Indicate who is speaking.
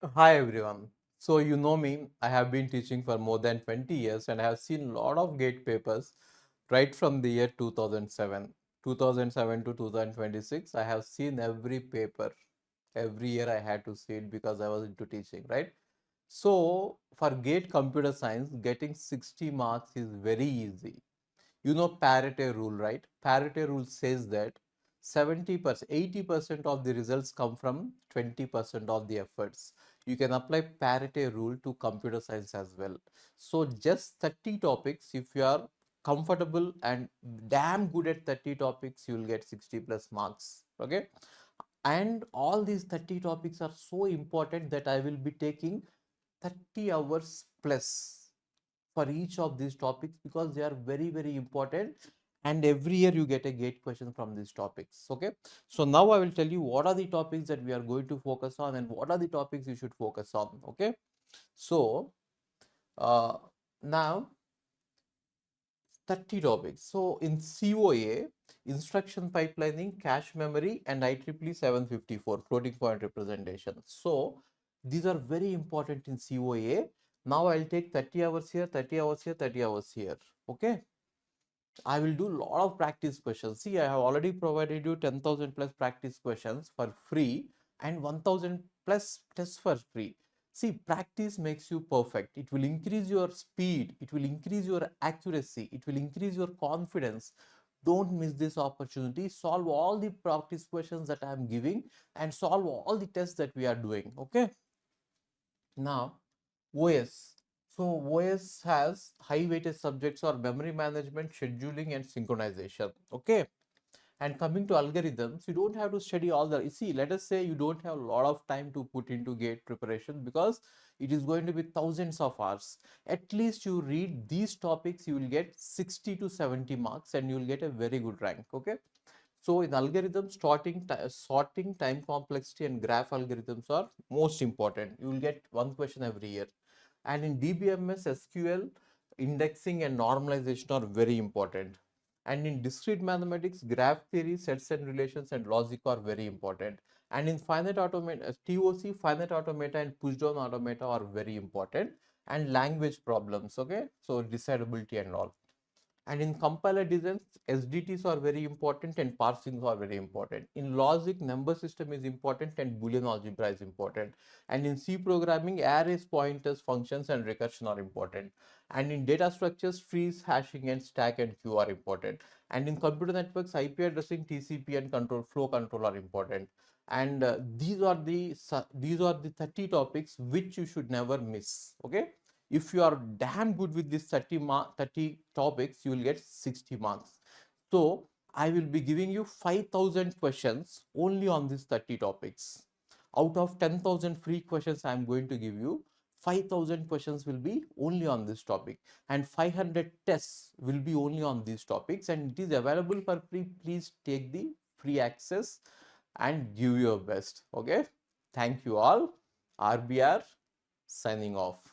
Speaker 1: Hi everyone. So you know me, I have been teaching for more than 20 years and I have seen a lot of GATE papers right from the year 2007. 2007 to 2026, I have seen every paper. Every year I had to see it because I was into teaching, right? So for GATE computer science, getting 60 marks is very easy. You know parity rule, right? Parity rule says that 70%, 80% of the results come from 20% of the efforts. You can apply parity rule to computer science as well. So just 30 topics, if you are comfortable and damn good at 30 topics, you will get 60 plus marks. Okay. And all these 30 topics are so important that I will be taking 30 hours plus for each of these topics because they are very important, and every year you get a gate question from these topics. Okay, so now I will tell you what are the topics that we are going to focus on and what are the topics you should focus on. Okay, so uh, now 30 topics. So in COA, instruction pipelining, cache memory, and IEEE 754 floating point representation. So these are very important in COA. Now I'll take 30 hours here, 30 hours here, 30 hours here. Okay. I will do a lot of practice questions. See, I have already provided you 10,000 plus practice questions for free and 1,000 plus tests for free. See, practice makes you perfect. It will increase your speed. It will increase your accuracy. It will increase your confidence. Don't miss this opportunity. Solve all the practice questions that I am giving and solve all the tests that we are doing. Okay. Now, OS. So OS has high weighted subjects or memory management, scheduling and synchronization. Okay. And coming to algorithms, you don't have to study all the, you see, let us say you don't have a lot of time to put into gate preparation because it is going to be thousands of hours. At least you read these topics, you will get 60 to 70 marks and you will get a very good rank. Okay. So in algorithms, sorting, time complexity and graph algorithms are most important. You will get one question every year. And in DBMS, SQL, indexing and normalization are very important. And in discrete mathematics, graph theory, sets and relations and logic are very important. And in finite automata, TOC, finite automata and pushdown automata are very important. And language problems, okay? So decidability and all. And in compiler designs, SDTs are very important and parsings are very important. In logic, number system is important and Boolean algebra is important. And in C programming, arrays, pointers, functions and recursion are important. And in data structures, trees, hashing and stack and queue are important. And in computer networks, IP addressing, TCP and control flow control are important. And these are the 30 topics which you should never miss. Okay. If you are damn good with this 30 topics, you will get 60 marks. So I will be giving you 5,000 questions only on these 30 topics. Out of 10,000 free questions I am going to give you, 5,000 questions will be only on this topic and 500 tests will be only on these topics, and it is available for free. Please take the free access and give your best. Okay. Thank you all. RBR signing off.